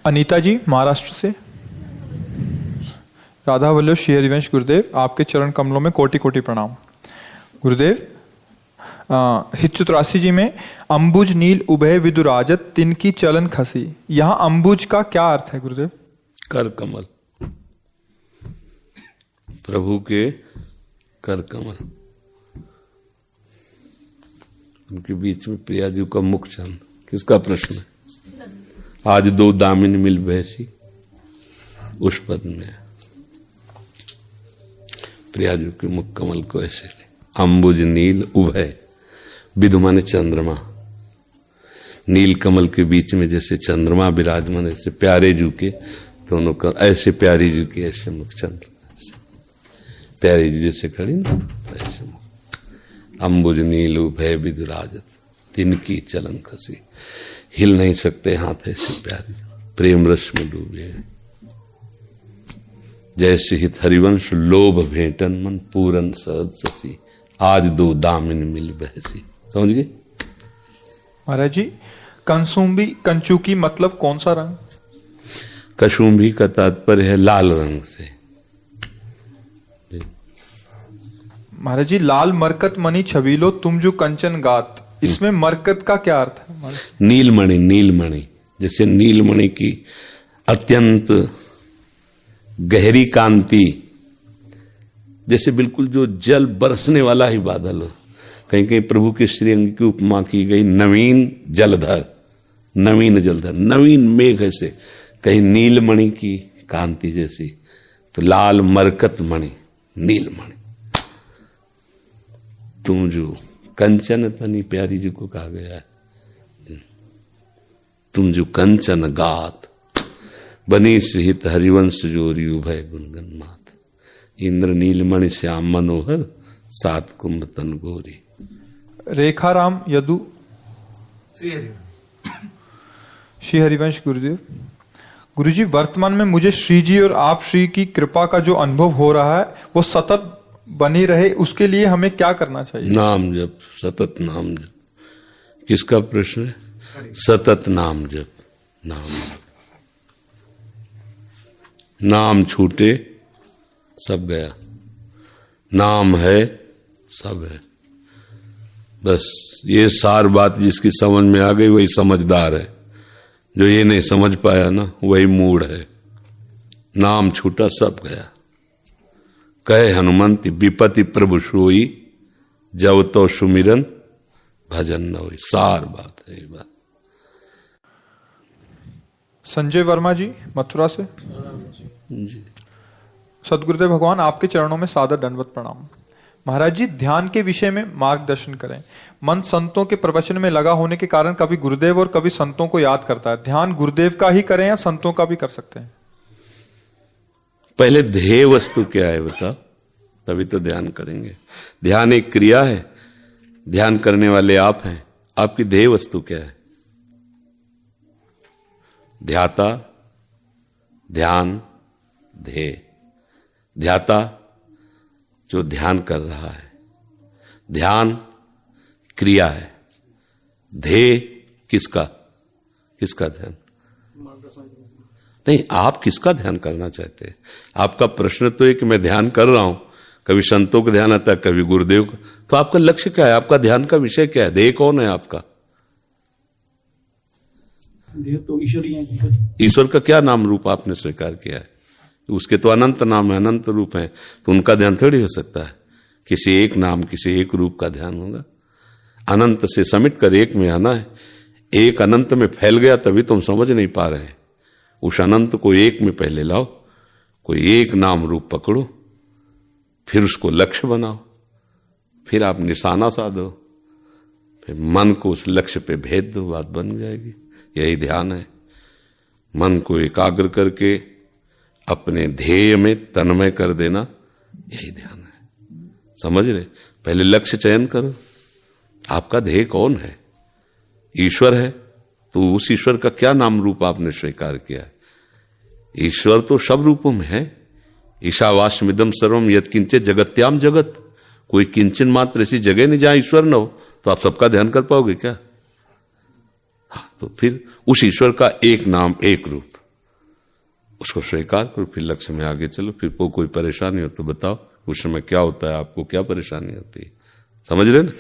अनीता जी महाराष्ट्र से। राधा वल्लभ श्री हरिवंश गुरुदेव, आपके चरण कमलों में कोटि कोटि प्रणाम। गुरुदेव, हित 84 जी में अंबुज नील उभय विदुराजत तिनकी चलन खसी, यहाँ अंबुज का क्या अर्थ है गुरुदेव? कर कमल, प्रभु के कर कमल, उनके बीच में प्रियाजू का मुख चंद। किसका प्रश्न है? आज दो दामिन मिल बैसी, उस पद में प्रियाजू के मुख कमल को ऐसे अंबुज नील उभय, विदु माने चंद्रमा, नील कमल के बीच में जैसे चंद्रमा विराजमान, ऐसे प्यारे जू के दोनों का ऐसे प्यारी जू के ऐसे मुख चंद्र, प्यारी जू जैसे खड़ी ना ऐसे मुख। अंबुज नील उभय विदुराजत तिनकी चलन खसी, हिल नहीं सकते हाथ ऐसे प्यारी, प्रेम रस में डूबे हैं। जैसे हित हरिवंश लोभ भेंटन मन पूरन सहज ससी, आज दो दामिन मिल बहसी। समझ गए महाराज जी? कंसुम्बी कंचुकी मतलब कौन सा रंग? कशुंभी का तात्पर्य है लाल रंग से। महाराज जी, लाल मरकत मणि छबीलो तुम जो कंचन गात, इसमें मरकत का क्या अर्थ है? नीलमणि, नीलमणि जैसे नीलमणि की अत्यंत गहरी कांति, जैसे बिल्कुल जो जल बरसने वाला ही बादल हो। कहीं कहीं प्रभु के श्रीअंग की उपमा की गई नवीन जलधर, नवीन जलधर, नवीन मेघ ऐसे, कहीं नीलमणि की कांति जैसी, तो लाल मरकत मणि नीलमणि। तुम जो कंचन तनी प्यारी जी को कहा गया है, तुम जो कंचन गात बनी सहित हरिवंश जोरी उभय गुणगन मात, इंद्र नीलमणि श्याम मनोहर सात कुंभ तन गोरी। रेखाराम यदु श्री हरिवंश गुरुदेव, गुरुजी वर्तमान में मुझे श्री जी और आप श्री की कृपा का जो अनुभव हो रहा है वो सतत बनी रहे, उसके लिए हमें क्या करना चाहिए? नाम जप, सतत नाम जप। किसका प्रश्न है? सतत नाम जप, नाम जप। नाम छूटे सब गया, नाम है सब है। बस ये सार बात जिसकी समझ में आ गई वही समझदार है, जो ये नहीं समझ पाया ना वही मूढ़ है। नाम छूटा सब गया। कहे हनुमंत विपति प्रभु सोई, जब तो सुमिरन भजन न होई। सार बात है ये बात। संजय वर्मा जी मथुरा से। जी सदगुरुदेव भगवान, आपके चरणों में सादर दंडवत प्रणाम। महाराज जी, ध्यान के विषय में मार्गदर्शन करें। मन संतों के प्रवचन में लगा होने के कारण कभी गुरुदेव और कभी संतों को याद करता है। ध्यान गुरुदेव का ही करें या संतों का भी कर सकते हैं? पहले ध्येय वस्तु क्या है बताओ, तभी तो ध्यान करेंगे। ध्यान एक क्रिया है, ध्यान करने वाले आप हैं। आपकी ध्येय वस्तु क्या है? ध्याता, ध्यान, ध्येय। ध्याता जो ध्यान कर रहा है, ध्यान क्रिया है, ध्येय किसका? किसका ध्यान? नहीं, आप किसका ध्यान करना चाहते हैं? आपका प्रश्न तो है कि मैं ध्यान कर रहा हूं, कभी संतों का ध्यान आता है, कभी गुरुदेव का। तो आपका लक्ष्य क्या है? आपका ध्यान का विषय क्या है? ध्येय कौन है आपका? तो ईश्वर ही है। ईश्वर का क्या नाम रूप आपने स्वीकार किया है? उसके तो अनंत नाम है, अनंत रूप है, तो उनका ध्यान थोड़ी हो सकता है। किसी एक नाम, किसी एक रूप का ध्यान होगा। अनंत से समिट कर एक में आना है। एक अनंत में फैल गया तभी तुम समझ नहीं पा रहे हैं। उस अनंत को एक में पहले लाओ, कोई एक नाम रूप पकड़ो, फिर उसको लक्ष्य बनाओ, फिर आप निशाना साधो, फिर मन को उस लक्ष्य पे भेज दो, बात बन जाएगी। यही ध्यान है। मन को एकाग्र करके अपने ध्येय में तन्मय कर देना, यही ध्यान है। समझ रहे? पहले लक्ष्य चयन करो। आपका ध्येय कौन है? ईश्वर है, तो उस ईश्वर का क्या नाम रूप आपने स्वीकार किया है? ईश्वर तो सब रूपों में है। ईशावास्यमिदं सर्वम यत्किंचित जगत्याम जगत। कोई किंचन मात्र ऐसी जगह नहीं जहां ईश्वर न हो, तो आप सबका ध्यान कर पाओगे क्या? हाँ, तो फिर उस ईश्वर का एक नाम एक रूप, उसको स्वीकार करो, फिर लक्ष्य में आगे चलो। फिर कोई परेशानी हो तो बताओ, उस समय क्या होता है, आपको क्या परेशानी होती है, समझ रहे ना।